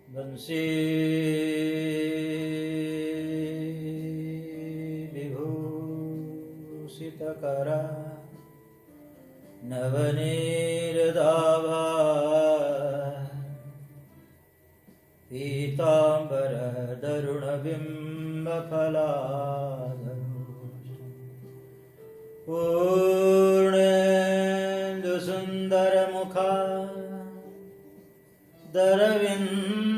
बंसी विभूषितकरा नवनीरदाभा पीताम्बरदरुणबिम्बफलाधरोष्ठ पूर्णेन्दुसुन्दरमुखा दरविन्दनेत्रात्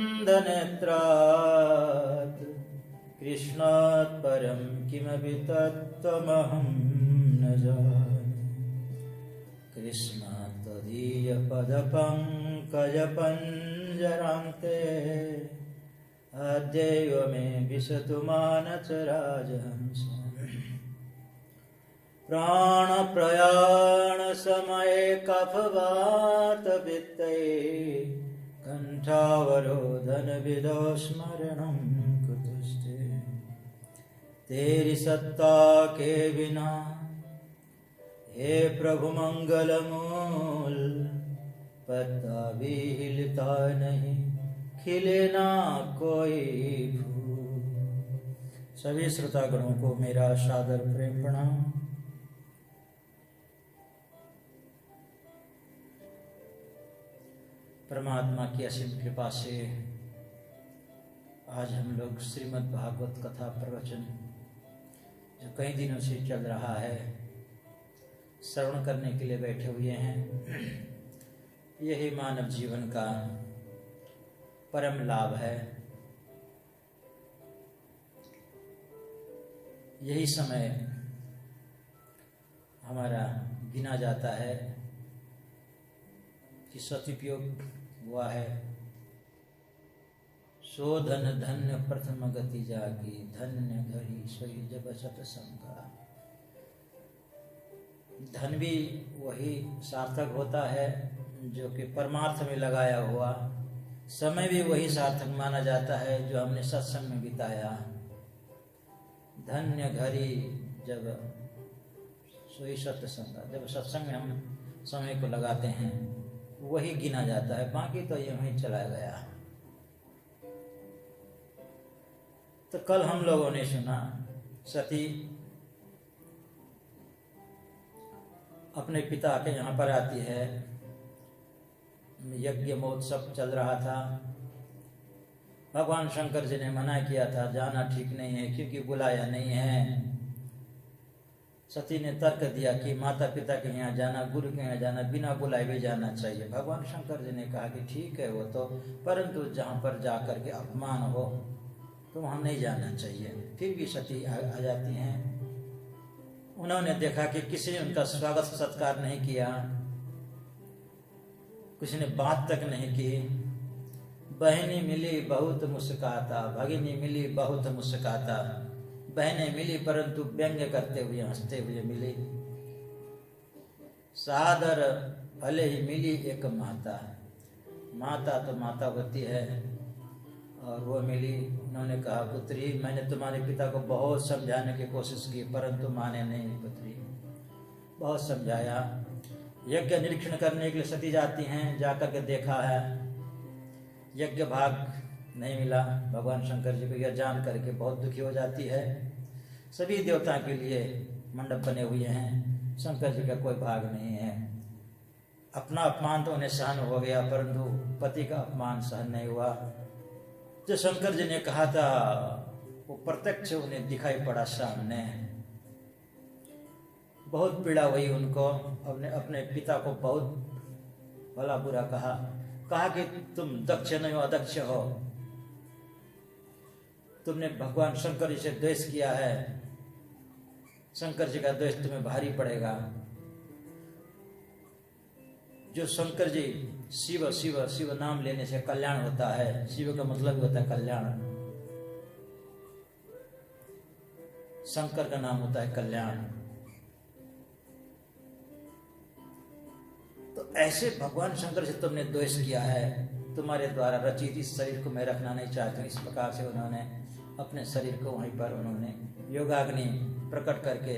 कृष्णात् परं किमपि तत्त्वमहं न जाने। कृष्णात् त्वदीयपदपङ्कजपञ्जरान्ते अद्यैव मे विशतु मानसराजहंसः। प्राणप्रयाणसमये कफवातपित्तैः कंठावरोधनविदो स्मरणं कुतस्ते। तेरी सत्ता के बिना हे प्रभु मंगलमूल पत्ता भी हिलता नहीं, खिले ना कोई फूल। सभी श्रोतागणों को मेरा सादर प्रेम प्रणाम। परमात्मा की असीम कृपा से आज हम लोग श्रीमद् भागवत कथा प्रवचन जो कई दिनों से चल रहा है श्रवण करने के लिए बैठे हुए हैं। यही मानव जीवन का परम लाभ है। यही समय हमारा गिना जाता है कि सदुपयोग हुआ है। सो धन धन्य प्रथम गति जागी, धन्य घड़ी सोई जब सतसंगा। धन भी वही सार्थक होता है जो कि परमार्थ में लगाया हुआ, समय भी वही सार्थक माना जाता है जो हमने सत्संग में बिताया। धन्य घड़ी जब सोई सतसंगा, जब सत्संग में हम समय को लगाते हैं वही गिना जाता है, बाकी तो यूं ही चला गया। तो कल हम लोगों ने सुना सती अपने पिता के यहाँ पर आती है। यज्ञ महोत्सव चल रहा था। भगवान शंकर जी ने मना किया था जाना ठीक नहीं है क्योंकि बुलाया नहीं है। सती ने तर्क दिया कि माता पिता के यहाँ जाना, गुरु के यहाँ जाना, बिना बुलाए भी जाना चाहिए। भगवान शंकर जी ने कहा कि ठीक है वो तो, परंतु जहाँ पर जा कर के अपमान हो तो वहाँ नहीं जाना चाहिए। फिर भी सती आ जाती हैं। उन्होंने देखा कि किसी ने उनका स्वागत सत्कार नहीं किया, किसी ने बात तक नहीं की। बहनी मिली बहुत मुस्काता, भगिनी मिली बहुत मुस्काता। बहनें मिली परंतु व्यंग्य करते हुए हंसते हुए मिली। सादर भले ही मिली एक माता, माता तो माता होती है और वो मिली। उन्होंने कहा पुत्री मैंने तुम्हारे पिता को बहुत समझाने की कोशिश की परंतु माने नहीं। पुत्री बहुत समझाया। यज्ञ निरीक्षण करने के लिए सती जाती हैं। जाकर के देखा है यज्ञ भाग नहीं मिला। भगवान शंकर जी को यह जान करके बहुत दुखी हो जाती है। सभी देवताओं के लिए मंडप बने हुए हैं, शंकर जी का कोई भाग नहीं है। अपना अपमान तो उन्हें सहन हो गया परंतु पति का अपमान सहन नहीं हुआ। जो शंकर जी ने कहा था वो प्रत्यक्ष उन्हें दिखाई पड़ा सामने। बहुत पीड़ा हुई उनको। अपने पिता को बहुत भला बुरा कहा कि तुम दक्ष नहीं हो, अदक्ष हो। तुमने भगवान शंकर जी से द्वेष किया है। शंकर जी का द्वेष तुम्हें भारी पड़ेगा। जो शंकर जी शिव शिव शिव नाम लेने से कल्याण होता है। शिव का मतलब ही होता है कल्याण। शंकर का नाम होता है कल्याण। तो ऐसे भगवान शंकर से तुमने द्वेष किया है। तुम्हारे द्वारा रचित इस शरीर को मैं रखना नहीं चाहती हूँ। इस प्रकार से उन्होंने अपने शरीर को वहीं पर उन्होंने योगाग्नि प्रकट करके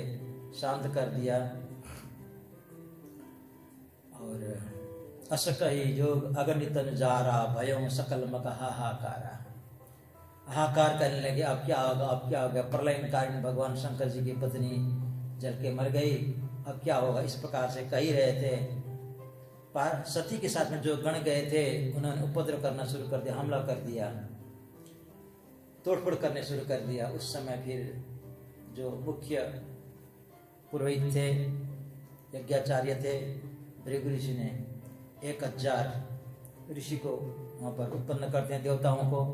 शांत कर दिया। और असकही जोग अगणितन जारा भयों सकल मक हाहाकारा। हाहाकार करने लगे, अब क्या होगा, अब क्या होगा। प्रलयकारिणी भगवान शंकर जी की पत्नी जल के मर गई, अब क्या होगा, इस प्रकार से कह ही रहे थे। सती के साथ में जो गण गए थे उन्होंने उपद्रव करना शुरू कर दिया, हमला कर दिया, तोड़फोड़ करने शुरू कर दिया। उस समय फिर जो मुख्य पुरोहित थे, यज्ञाचार्य थे, भृगु ऋषि ने 1000 ऋषि को वहाँ पर उत्पन्न करते हैं, देवताओं को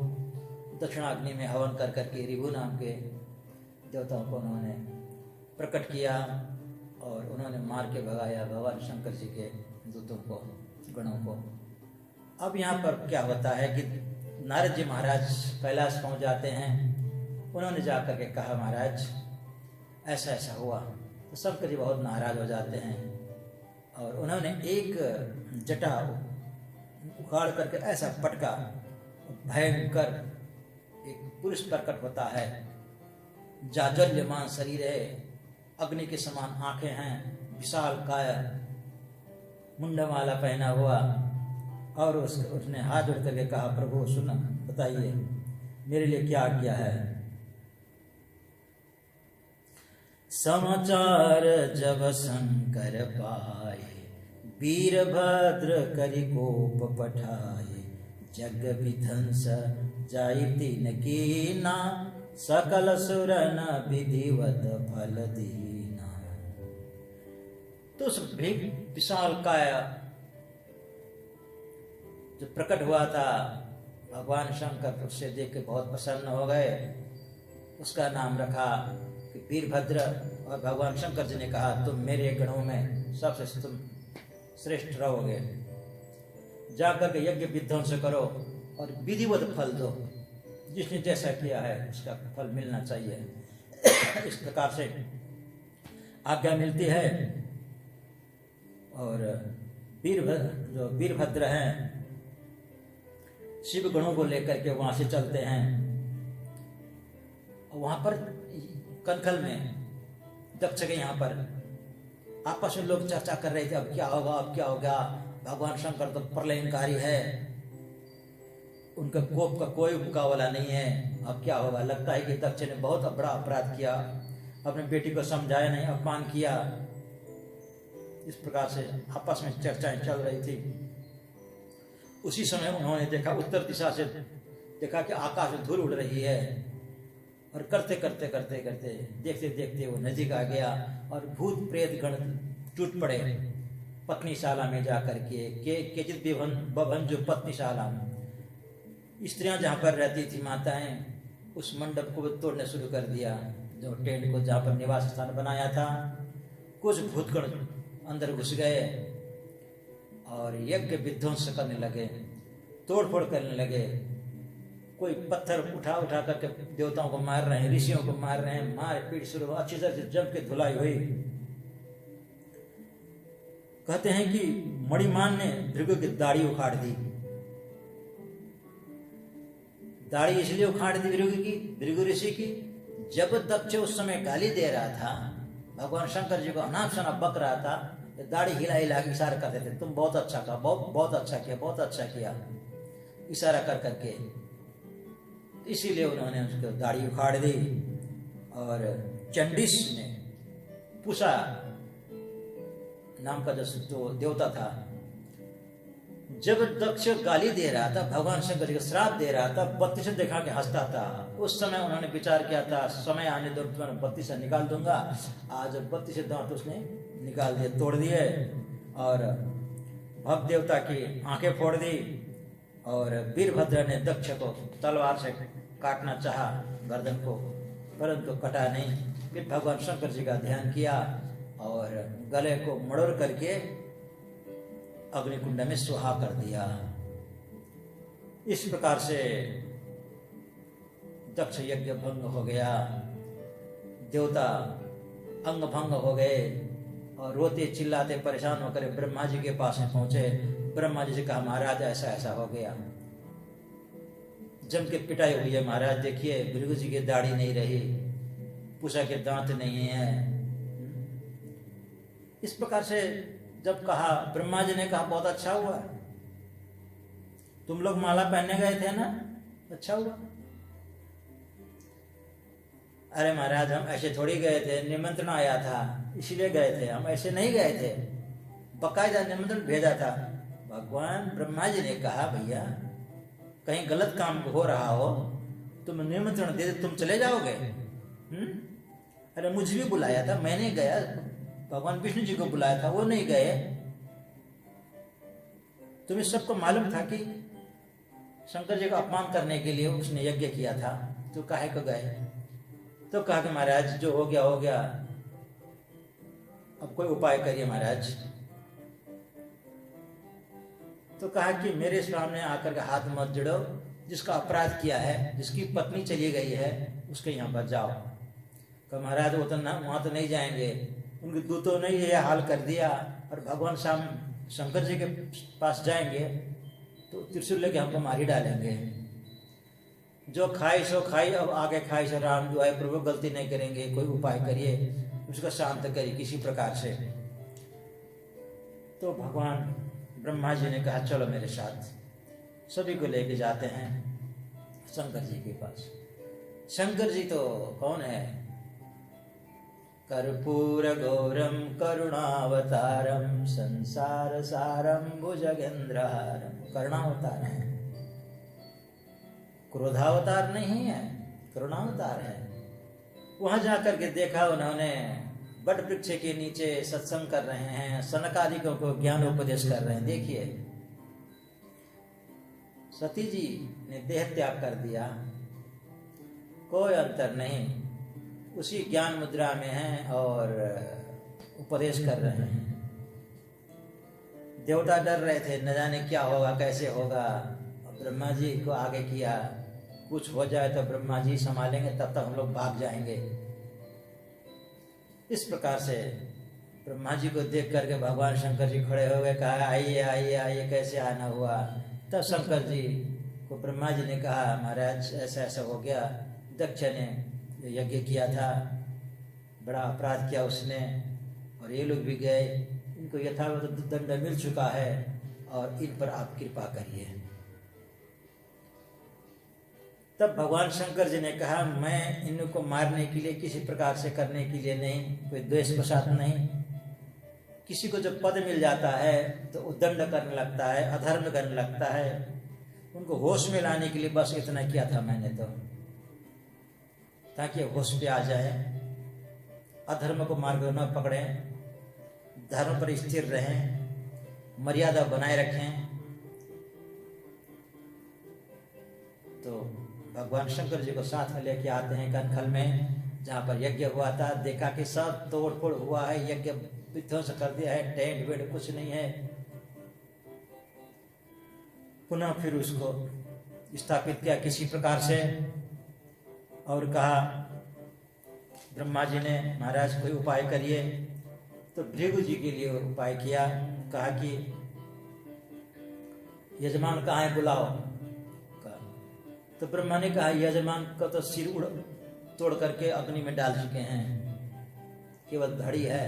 दक्षिणाग्नि में हवन कर करके ऋभु नाम के देवताओं को उन्होंने प्रकट किया और उन्होंने मार के भगाया भगवान शंकर जी के दूतों को, गणों को। अब यहाँ पर क्या होता है कि नारद जी महाराज कैलाश पहुँच जाते हैं। उन्होंने जाकर के कहा, महाराज ऐसा ऐसा हुआ। तो शंकर जी बहुत नाराज हो जाते हैं और उन्होंने एक जटा उखाड़ करके ऐसा पटका, भयंकर एक पुरुष प्रकट होता है, जाजल्यमान शरीर है, अग्नि के समान आंखें हैं, विशाल काया, मुंडमाला पहना हुआ। और उसने हाथ जोड़ करके कहा, प्रभु सुन, बताइए मेरे लिए क्या आज्ञा है। समाचार जब शंकर पाए, वीरभद्र करि कोप पठाए, जग विध्वंस जाई तीन कीना, सकल सुरन विधिवत फल दीना। तो उस विशाल काया जो प्रकट हुआ था, भगवान शंकर उससे देख के बहुत प्रसन्न हो गए। उसका नाम रखा कि वीरभद्र। और भगवान शंकर जी ने कहा, तुम मेरे गणों में सबसे तुम श्रेष्ठ रहोगे, जाकर के यज्ञ विध्वंस करो और विधिवत फल दो, जिसने जैसा किया है उसका फल मिलना चाहिए। इस प्रकार से आज्ञा मिलती है। और जो वीरभद्र हैं, शिव गणों को लेकर के वहां से चलते हैं। वहां पर कनखल में दक्ष के यहाँ पर आपस में लोग चर्चा कर रहे थे, अब क्या होगा, अब क्या होगा। भगवान शंकर तो प्रलयकारी है, उनका कोप का कोई मुकाबला नहीं है, अब क्या होगा। लगता है कि दक्ष ने बहुत बड़ा अपराध किया, अपने बेटी को समझाया नहीं, अपमान किया। इस प्रकार से आपस में चर्चाएं चल रही थी। उसी समय उन्होंने देखा, उत्तर दिशा से देखा कि आकाश में धूल उड़ रही है। और करते करते करते करते देखते देखते वो नजदीक आ गया और भूत प्रेत गण टूट पड़े पत्नीशाला में जाकर के केचित बभन, जो पत्नीशाला स्त्रियां जहाँ पर रहती थी, माताएं, उस मंडप को तोड़ने शुरू कर दिया, जो टेंट को जहाँ पर निवास स्थान बनाया था। कुछ भूतगण अंदर घुस गए और यज्ञ विध्वंस करने लगे, तोड़फोड़ करने लगे। कोई पत्थर उठा उठा करके देवताओं को मार रहे हैं, ऋषियों को मार रहे हैं, मार पीट शुरू, अच्छी तरह से जम के धुलाई हुई। कहते हैं कि मणिमान ने भृगु की दाढ़ी उखाड़ दी। दाढ़ी इसलिए उखाड़ दी भृगु ऋषि की, जब दक्ष उस समय गाली दे रहा था, भगवान शंकर जी को अनाप शनाप बक रहा था, दाढ़ी हिला हिला के इशारा करते थे, तुम बहुत अच्छा कहा, बहुत अच्छा किया, बहुत अच्छा किया, इशारा कर करके। इसीलिए उन्होंने उसको दाढ़ी उखाड़ दी। और चंडिस ने, पूषा नाम का जो देवता था, जब दक्ष गाली दे रहा था, भगवान शंकर जी को श्राप दे रहा था, बत्ती से देखा के हंसता था। उस समय उन्होंने विचार किया था, समय आने दो, तुम्हें बत्ती से निकाल दूंगा। आज बत्ती से दांत उसने निकाल दिए, तोड़ दिए और भक्त देवता की आंखें फोड़ दी। और वीरभद्र ने दक्ष को तलवार से काटना चाहा गर्दन को, परंतु कटा नहीं। फिर भगवान शंकर जी का ध्यान किया और गले को मड़ोड़ करके अग्निकुंड में सुहा कर दिया। इस प्रकार से दक्ष यज्ञ भंग हो गया, देवता अंग भंग हो गए और रोते चिल्लाते परेशान होकर ब्रह्मा जी के पास में पहुंचे। ब्रह्मा जी से कहा, महाराज ऐसा ऐसा हो गया, जम के पिटाई हुई है महाराज, देखिए भृगु जी की दाढ़ी नहीं रही, पूषा के दांत नहीं है। इस प्रकार से जब कहा, ब्रह्मा जी ने कहा बहुत अच्छा हुआ, तुम लोग माला पहनने गए थे ना, अच्छा हुआ। अरे महाराज हम ऐसे थोड़ी गए थे, निमंत्रण आया था इसलिए गए थे, हम ऐसे नहीं गए थे, बकायदा निमंत्रण भेजा था। भगवान ब्रह्मा जी ने कहा भैया कहीं गलत काम हो रहा हो, तुम निमंत्रण दे तुम चले जाओगे? अरे मुझे भी बुलाया था, मैंने गया, भगवान विष्णु जी को बुलाया था, वो नहीं गए। तुम्हें सबको मालूम था कि शंकर जी का अपमान करने के लिए उसने यज्ञ किया था, तो काहे को गए? तो कहा कि महाराज जो हो गया हो गया, अब कोई उपाय करिए महाराज। तो कहा कि मेरे सामने आकर के हाथ मत जोड़ो, जिसका अपराध किया है, जिसकी पत्नी चली गई है, उसके यहाँ पर जाओ। कहा महाराज वो तो वहाँ तो नहीं जाएंगे, उनके दूतों ने ये हाल कर दिया, और भगवान शाम शंकर जी के पास जाएंगे तो त्रिशूल लेके हमको मार ही डालेंगे। जो खाई सो खाई, अब आगे खाई सो राम, जो है प्रभु गलती नहीं करेंगे, कोई उपाय करिए, उसको शांत करिए किसी प्रकार से। तो भगवान ब्रह्मा जी ने कहा चलो मेरे साथ, सभी को लेके जाते हैं शंकर जी के पास। शंकर जी तो कौन है? कर्पूर गौरम करुणावतारम संसार सारम भुजगेंद्रहारम। करुणावतार है, क्रोधावतार नहीं है, करुणावतार है। वहां जाकर के देखा उन्होंने, बट वृक्ष के नीचे सत्संग कर रहे हैं, सनकादिकों को ज्ञान उपदेश कर रहे हैं। देखिए सती जी ने देह त्याग कर दिया, कोई अंतर नहीं, उसी ज्ञान मुद्रा में हैं और उपदेश कर रहे हैं। देवता डर रहे थे, न जाने क्या होगा कैसे होगा। ब्रह्मा जी को आगे किया, कुछ हो जाए तो ब्रह्मा जी संभालेंगे, तब तक हम लोग भाग जाएंगे। इस प्रकार से ब्रह्मा जी को देख करके भगवान शंकर जी खड़े हो गए, कहा आइए आइए आइए, कैसे आना हुआ? तब शंकर जी को ब्रह्मा जी ने कहा महाराज ऐसा ऐसा हो गया, दक्ष ने यज्ञ किया था, बड़ा अपराध किया उसने, और ये लोग भी गए, इनको यथावत दंड मिल चुका है, और इन पर आप कृपा करिए। तब भगवान शंकर जी ने कहा मैं इनको मारने के लिए, किसी प्रकार से करने के लिए नहीं, कोई द्वेष प्रसाद नहीं। किसी को जब पद मिल जाता है तो उद्दंड करने लगता है, अधर्म करने लगता है, उनको होश में लाने के लिए बस इतना किया था मैंने, तो ताकि होश पे आ जाए, अधर्म को मार्ग न पकड़े, धर्म पर स्थिर रहें, मर्यादा बनाए रखें। तो भगवान शंकर जी को साथ में लेके आते हैं कनखल में, जहाँ पर यज्ञ हुआ था। देखा कि सब तोड़ फोड़ हुआ है, यज्ञ विध्वंस कर दिया है, टेंट वेट कुछ नहीं है। पुनः फिर उसको स्थापित किया किसी प्रकार से, और कहा ब्रह्मा जी ने महाराज कोई उपाय करिए। तो भृगु जी के लिए उपाय किया, कहा कि यजमान कहाँ है, बुलाओ। तो ब्रह्मा ने कहा यजमान का तो सिर तोड़ करके अग्नि में डाल चुके हैं, केवल धड़ी है।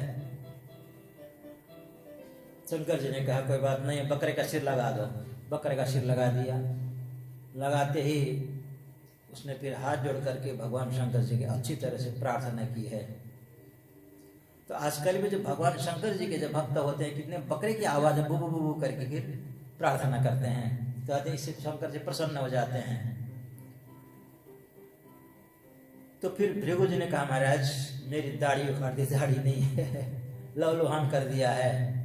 शंकर जी ने कहा कोई बात नहीं, बकरे का सिर लगा दो। बकरे का सिर लगा दिया। लगाते ही उसने फिर हाथ जोड़ करके भगवान शंकर जी की अच्छी तरह से प्रार्थना की है। तो आजकल में जो भगवान शंकर जी के जो भक्त होते हैं, कितने बकरे की आवाज बू बू बू करके फिर प्रार्थना करते हैं, कहते हैं इससे शंकर जी प्रसन्न हो जाते हैं। तो फिर भृगु जी ने कहा महाराज मेरी दाढ़ी उखाड़ दी, दाढ़ी नहीं है, लवलुहान कर दिया है।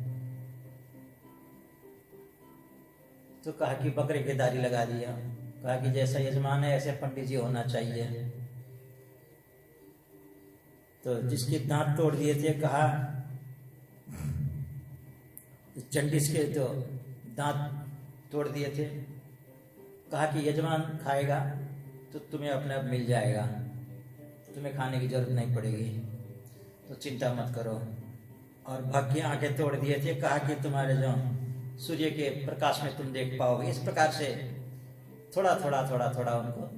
तो कहा कि बकरे की दाढ़ी लगा दिया। कहा कि जैसा यजमान है ऐसे पंडित जी होना चाहिए। तो जिसके दांत तोड़ दिए थे, कहा चंडिस के तो दांत तोड़ दिए थे, कहा कि यजमान खाएगा तो तुम्हें अपने आप मिल जाएगा, तुम्हें खाने की जरूरत नहीं पड़ेगी, तो चिंता मत करो। और भक्त की आंखें तोड़ दिए थे, कहा कि तुम्हारे जो सूर्य के प्रकाश में तुम देख पाओगे। इस प्रकार से थोड़ा थोड़ा थोड़ा थोड़ा उनको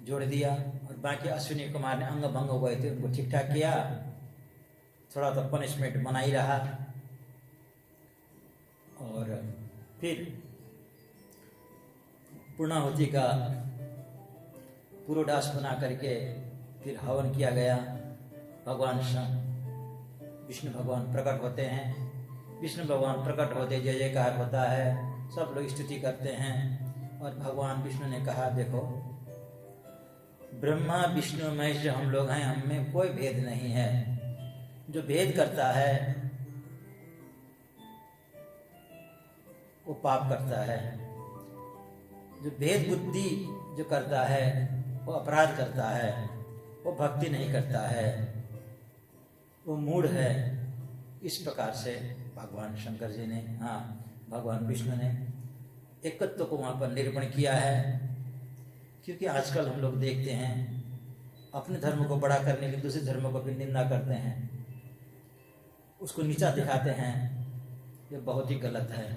जोड़ दिया। और बाकी अश्विनी कुमार ने अंग भंग हुए थे उनको ठीक ठाक किया। थोड़ा तो पनिशमेंट बना ही रहा। और फिर पूर्णाहुति का पुरोडास बना करके फिर हवन किया गया। भगवान विष्णु भगवान प्रकट होते हैं। विष्णु भगवान प्रकट होते जय जयकार होता है, सब लोग स्तुति करते हैं। और भगवान विष्णु ने कहा, देखो ब्रह्मा विष्णु महेश हम लोग हैं, हम में कोई भेद नहीं है। जो भेद करता है वो पाप करता है। जो भेद बुद्धि जो करता है वो अपराध करता है, वो भक्ति नहीं करता है, वो मूढ़ है। इस प्रकार से भगवान शंकर जी ने, भगवान विष्णु ने एकत्व को वहाँ पर निरूपण किया है। क्योंकि आजकल हम लोग देखते हैं अपने धर्म को बड़ा करने के दूसरे धर्मों को भी निंदा करते हैं, उसको नीचा दिखाते हैं। ये बहुत ही गलत है।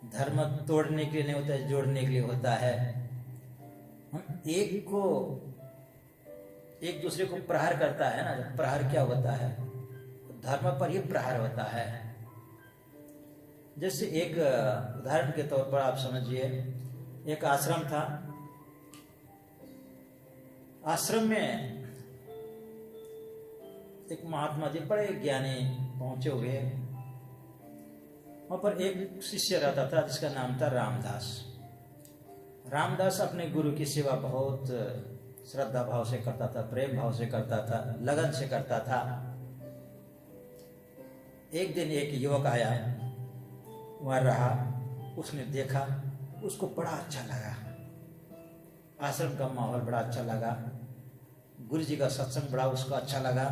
धर्म तोड़ने के लिए नहीं होता है, जोड़ने के लिए होता है। हम एक दूसरे को प्रहार करता है ना, प्रहार क्या होता है? धर्म पर ही प्रहार होता है। जैसे एक उदाहरण के तौर पर आप समझिए, एक आश्रम था। आश्रम में एक महात्मा जी बड़े ज्ञानी पहुंचे हुए, वहां पर एक शिष्य रहता था जिसका नाम था रामदास। रामदास अपने गुरु की सेवा बहुत श्रद्धा भाव से करता था, प्रेम भाव से करता था, लगन से करता था। एक दिन एक युवक आया, वहां रहा, उसने देखा, उसको बड़ा अच्छा लगा। आश्रम का माहौल बड़ा अच्छा लगा, गुरु जी का सत्संग बड़ा उसको अच्छा लगा।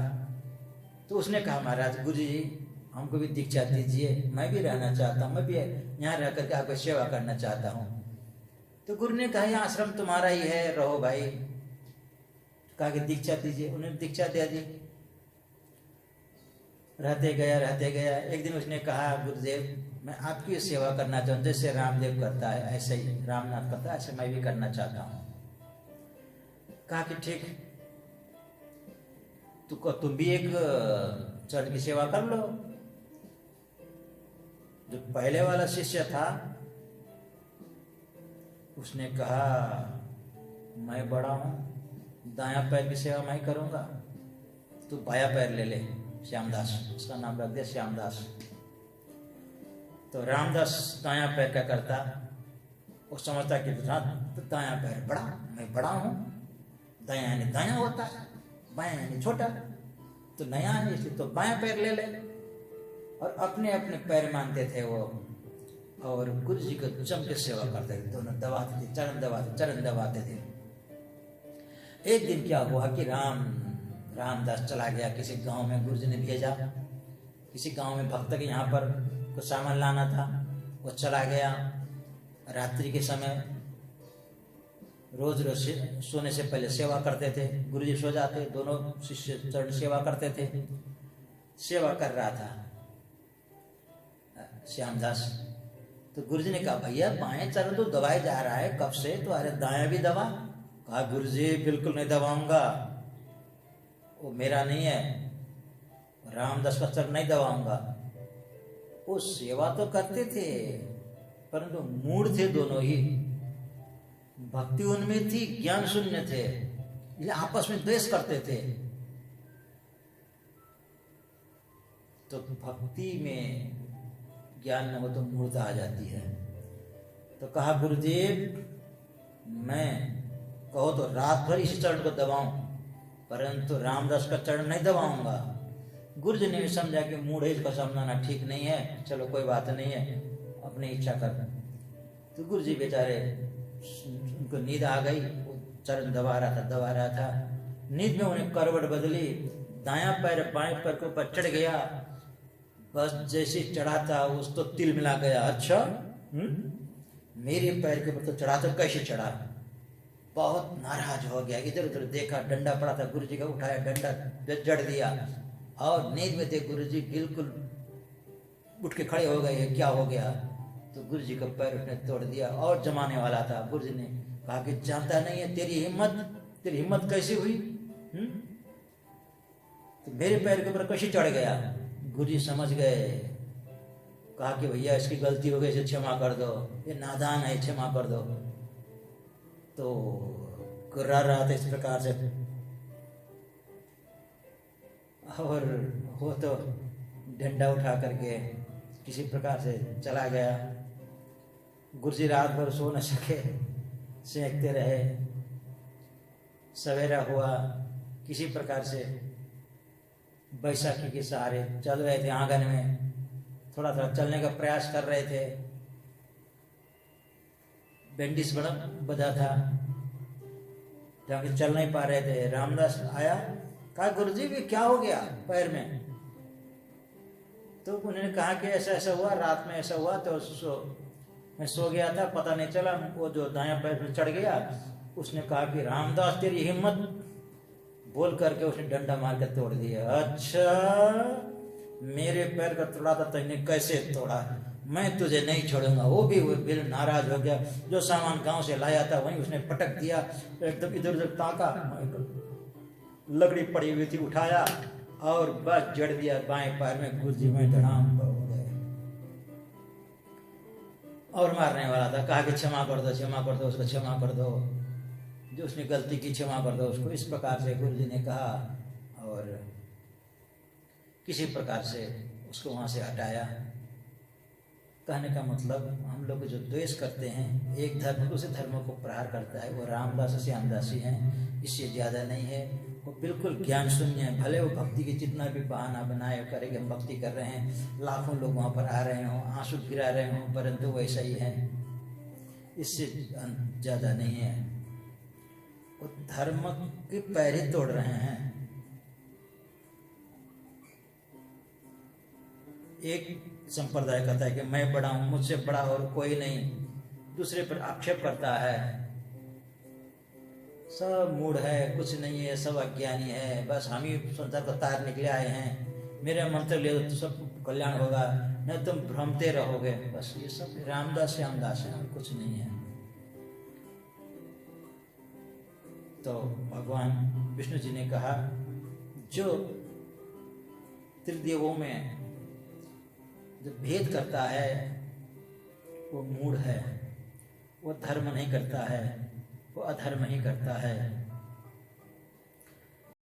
तो उसने कहा, महाराज गुरु जी हमको भी दीक्षा दीजिए, मैं भी रहना चाहता हूँ, मैं भी यहाँ रह करके आपको सेवा करना चाहता हूँ। तो गुरु ने कहा, यह आश्रम तुम्हारा ही है, रहो भाई। कहा कि दीक्षा दीजिए, उन्होंने दीक्षा दे दी। रहते गया। एक दिन उसने कहा, गुरुदेव मैं आपकी सेवा करना चाहूँ, जैसे रामदेव करता है ऐसे ही रामनाथ करता है, ऐसे मैं भी करना चाहता हूँ। कहा कि ठीक, तुम भी एक चरण की सेवा कर लो। जो पहले वाला शिष्य था उसने कहा, मैं बड़ा हूं, दायां पैर की सेवा मैं करूंगा, तू बायां पैर ले ले। श्यामदास, उसका नाम रख दिया श्यामदास। तो रामदास दायां पैर का करता, वो समझता कि दायां पैर बड़ा, मैं बड़ा हूं, दायां यानी दायां होता है, बायां यानी छोटा, तो नया है इसलिए तो बायां पैर ले ले। और अपने अपने पैर मानते थे वो, और गुरु जी को जम के सेवा करते थे, दोनों दबाते थे, चरण दबाते थे। एक दिन क्या हुआ कि रामदास चला गया किसी गांव में, गुरु जी ने भेजा किसी गांव में भक्त के यहाँ पर कुछ सामान लाना था। वो चला गया रात्रि के समय, रोज सोने से पहले सेवा करते थे। गुरु जी सो जाते, दोनों शिष्य चरण सेवा करते थे। सेवा कर रहा था श्यामदास, तो गुरु जी ने कहा, भैया बाएं चरण तो दबाए जा रहा है कब से, तो अरे दायां भी दबा। कहा, गुरु जी बिल्कुल नहीं दबाऊंगा, वो मेरा नहीं है, रामदास का चरण नहीं दबाऊंगा। वो सेवा तो करते थे परंतु मूढ़ थे दोनों ही। भक्ति उनमें थी, ज्ञान शून्य थे, ये आपस में द्वेष करते थे। तो भक्ति में ज्ञान न हो तो मूर्ता आ जाती है। तो कहा, गुरुदेव मैं कहो तो रात भर इस चरण को दबाऊं, परंतु रामदास का चरण नहीं दबाऊंगा। गुरु जी ने भी समझा कि मूढ़े को समझाना ठीक नहीं है, चलो कोई बात नहीं है, अपनी इच्छा कर। तो गुरु जी बेचारे, उनको नींद आ गई, वो चरण दबा रहा था। नींद में उन्हें करवट बदली, दायां पैर बाएं पैर के ऊपर चढ़ गया। बस जैसे चढ़ा था उस तो तिल मिला गया। अच्छा मेरे पैर के ऊपर तो चढ़ा, तो कैसे चढ़ा? बहुत नाराज हो गया, इधर उधर देखा, डंडा पड़ा था, गुरु जी का उठाया, डंडा जड़ दिया। और नींद में थे गुरु जी, बिल्कुल उठ के खड़े हो गए, क्या हो गया? तो गुरु जी का पैर उसने तोड़ दिया और जमाने वाला था। गुरु जी ने कहा कि जानता नहीं है तेरी हिम्मत कैसी हुई? तो मेरे पैर के ऊपर कैसे चढ़ गया? गुरुजी समझ गए, कहा कि भैया इसकी गलती हो गई, इसे क्षमा कर दो, ये नादान है, क्षमा कर दो। तो गुर्रा रहा था इस प्रकार से, और वो तो डंडा उठा करके किसी प्रकार से चला गया। गुरुजी रात भर सो न सके, सेंकते रहे। सवेरा हुआ, किसी प्रकार से बैसाखी के सहारे चल रहे थे, आंगन में थोड़ा थोड़ा चलने का प्रयास कर रहे थे। बैंडिस बड़ा बधा था, जहाँ चल नहीं पा रहे थे। रामदास आया, कहा गुरुजी भी क्या हो गया पैर में? तो उन्होंने कहा कि ऐसा ऐसा हुआ, रात में ऐसा हुआ, तो मैं सो गया था, पता नहीं चला, वो जो दायां पैर में चढ़ गया। उसने कहा कि रामदास तेरी हिम्मत, बोल करके उसने डंडा मार के तोड़ दिया। अच्छा, मेरे पैर का तोड़ा था, तुमने कैसे तोड़ा? मैं तुझे नहीं छोड़ूंगा। वो भी बिल नाराज हो गया। जो सामान गांव से लाया था वहीं उसने पटक दिया, एकदम इधर उधर ताका, लकड़ी पड़ी हुई थी, उठाया और बस जड़ दिया बाएं पैर में। गुरुजी में धड़ाम हो गए और मारने वाला था। कहा कि क्षमा कर दो, क्षमा कर दो, उसको क्षमा कर दो, जो उसने गलती की क्षमा कर दो उसको। इस प्रकार से गुरुजी ने कहा और किसी प्रकार से उसको वहाँ से हटाया। कहने का मतलब, हम लोग जो द्वेष करते हैं, एक धर्म दूसरे धर्मों को प्रहार करता है, वो रामदास श्यामदासी हैं, इससे ज़्यादा नहीं है। वो बिल्कुल ज्ञान शून्य है। भले वो भक्ति के जितना भी बहाना बनाए करे कि हम भक्ति कर रहे हैं, लाखों लोग वहाँ पर आ रहे हों, आंसू गिरा रहे हों, परंतु वैसा ही है, इससे ज़्यादा नहीं है। वो धर्म के पैर ही तोड़ रहे हैं। एक संप्रदाय कहता है कि मैं बड़ा हूं, मुझसे बड़ा और कोई नहीं, दूसरे पर आक्षेप करता है। सब मूढ़ है, कुछ नहीं है, सब अज्ञानी है, बस हम ही संसार को तार निकले आए हैं, मेरे मंत्र ले तो सब कल्याण होगा, नहीं तुम भ्रमते रहोगे। बस ये सब रामदास श्यामदास है और कुछ नहीं है। तो भगवान विष्णु जी ने कहा, जो त्रिदेवों में जो भेद करता है वो मूढ़ है, वो धर्म नहीं करता है, वो अधर्म ही करता है।